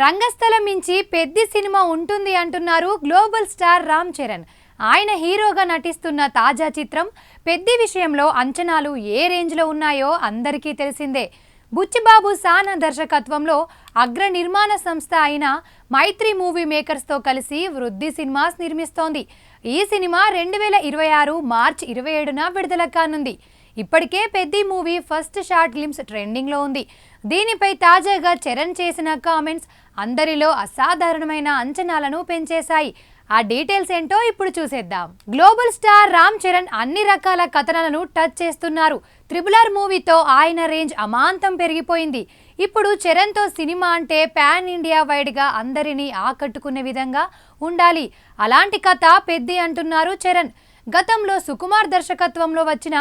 రంగస్థలం మించి పెద్ద సినిమా ఉంటుంది అంటున్నారు గ్లోబల్ స్టార్ రామ్ చరణ్. ఆయన హీరోగా నటిస్తున్న తాజా చిత్రం పెద్ది విషయంలో అంచనాలు ఏ రేంజ్లో ఉన్నాయో అందరికీ తెలిసిందే. బుచ్చిబాబు సానా దర్శకత్వంలో అగ్ర నిర్మాణ సంస్థ అయిన మైత్రి మూవీ మేకర్స్తో కలిసి వృద్ధి సినిమాస్ నిర్మిస్తోంది. ఈ సినిమా 2026 మార్చి 27న విడుదల కానుంది. ఇప్పటికే Peddi movie first short glimpse ట్రెండింగ్లో ఉంది. దీనిపై తాజాగా చరణ్ చేసిన కామెంట్స్ అందరిలో అసాధారణమైన అంచనాలను పెంచేశాయి. ఆ డీటెయిల్స్ ఏంటో ఇప్పుడు చూసేద్దాం. గ్లోబల్ స్టార్ రామ్ చరణ్ అన్ని రకాల కథనాలను టచ్ చేస్తున్నారు. RRR మూవీతో ఆయన రేంజ్ అమాంతం పెరిగిపోయింది. ఇప్పుడు చరణ్తో సినిమా అంటే పాన్ ఇండియా వైడ్గా అందరినీ ఆకట్టుకునే విధంగా ఉండాలి. అలాంటి కథ పెద్ది అంటున్నారు చరణ్. గతంలో సుకుమార్ దర్శకత్వంలో వచ్చిన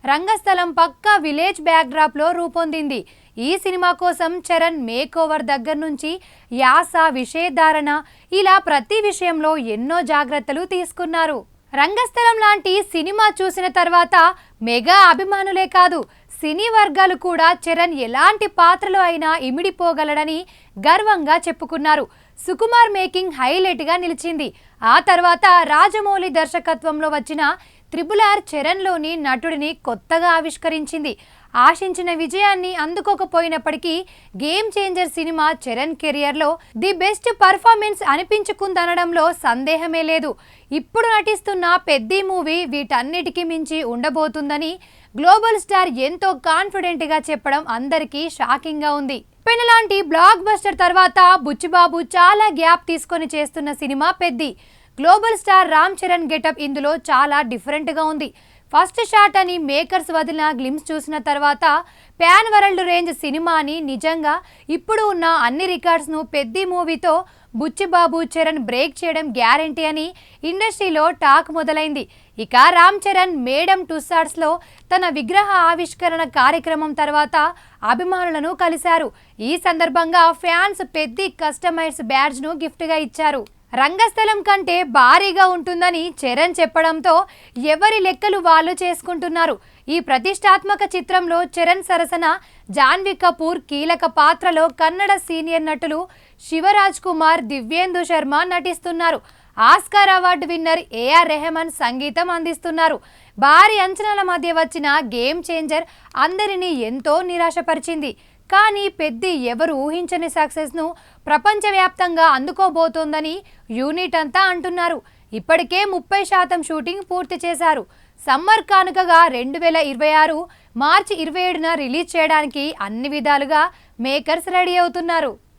రంగస్థలం పక్కా విలేజ్ బ్యాక్డ్రాప్లో రూపొందింది. ఈ సినిమా కోసం చరణ్ మేకోవర్ దగ్గర నుంచి యాస, విషయధారణ ఇలా ప్రతి విషయంలో ఎన్నో జాగ్రత్తలు తీసుకున్నారు. రంగస్థలం లాంటి సినిమా చూసిన తర్వాత మెగా అభిమానులే కాదు, సినీ వర్గాలు కూడా చరణ్ ఎలాంటి పాత్రలో అయినా ఇమిడిపోగలడని గర్వంగా చెప్పుకున్నారు. సుకుమార్ మేకింగ్ హైలైట్గా నిలిచింది. ఆ తర్వాత రాజమౌళి దర్శకత్వంలో వచ్చిన RRR చరణ్లోని నటుడిని కొత్తగా ఆవిష్కరించింది. ఆశించిన విజయాన్ని అందుకోకపోయినప్పటికీ గేమ్ చేంజర్ సినిమా చరణ్ కెరియర్లో ది బెస్ట్ పర్ఫార్మెన్స్ అనిపించుకుందనడంలో సందేహమే లేదు. ఇప్పుడు నటిస్తున్న పెద్ది మూవీ వీటన్నిటికీ మించి ఉండబోతుందని గ్లోబల్ స్టార్ ఎంతో కాన్ఫిడెంట్గా చెప్పడం అందరికీ షాకింగ్గా ఉంది. పెన్నలాంటి బ్లాక్ బస్టర్ తర్వాత బుచ్చిబాబు చాలా గ్యాప్ తీసుకొని చేస్తున్న cinema Peddi. Global star Ram Charan getup ఇందులో చాలా డిఫరెంట్గా ఉంది. ఫస్ట్ షాట్ అని మేకర్స్ వదిలిన గ్లిమ్స్ చూసిన తర్వాత ప్యాన్ వరల్డ్ రేంజ్ సినిమాని నిజంగా ఇప్పుడు ఉన్న అన్ని రికార్డ్స్ను పెద్ది మూవీతో బుచ్చిబాబు చరణ్ బ్రేక్ చేయడం గ్యారంటీ అని ఇండస్ట్రీలో టాక్ మొదలైంది. ఇక రామ్ చరణ్ మేడమ్ టుస్సాడ్స్లో తన విగ్రహ ఆవిష్కరణ కార్యక్రమం తర్వాత అభిమానులను కలిశారు. ఈ సందర్భంగా ఫ్యాన్స్ పెద్ది కస్టమైజ్డ్ బ్యాడ్జ్ను గిఫ్ట్గా ఇచ్చారు. రంగస్థలం కంటే భారీగా ఉంటుందని చరణ్ చెప్పడంతో ఎవరి లెక్కలు వాళ్ళు చేసుకుంటున్నారు. ఈ ప్రతిష్టాత్మక చిత్రంలో చరణ్ సరసన జాన్వీ కపూర్ కీలక పాత్రలో కన్నడ సీనియర్ నటులు శివరాజ్ కుమార్, దివ్యేందు శర్మ నటిస్తున్నారు. Oscar award winner AR Rahman సంగీతం అందిస్తున్నారు. భారీ అంచనాల మధ్య వచ్చిన గేమ్ చేంజర్ అందరినీ ఎంతో నిరాశపరిచింది. కానీ పెద్ది ఎవరు ఊహించని సక్సెస్ను ప్రపంచవ్యాప్తంగా అందుకోబోతోందని యూనిట్ అంతా అంటున్నారు. ఇప్పటికే 30% షూటింగ్ పూర్తి చేశారు. సమ్మర్ కానుకగా 2026 మార్చి 27న రిలీజ్ చేయడానికి అన్ని విధాలుగా మేకర్స్ రెడీ అవుతున్నారు.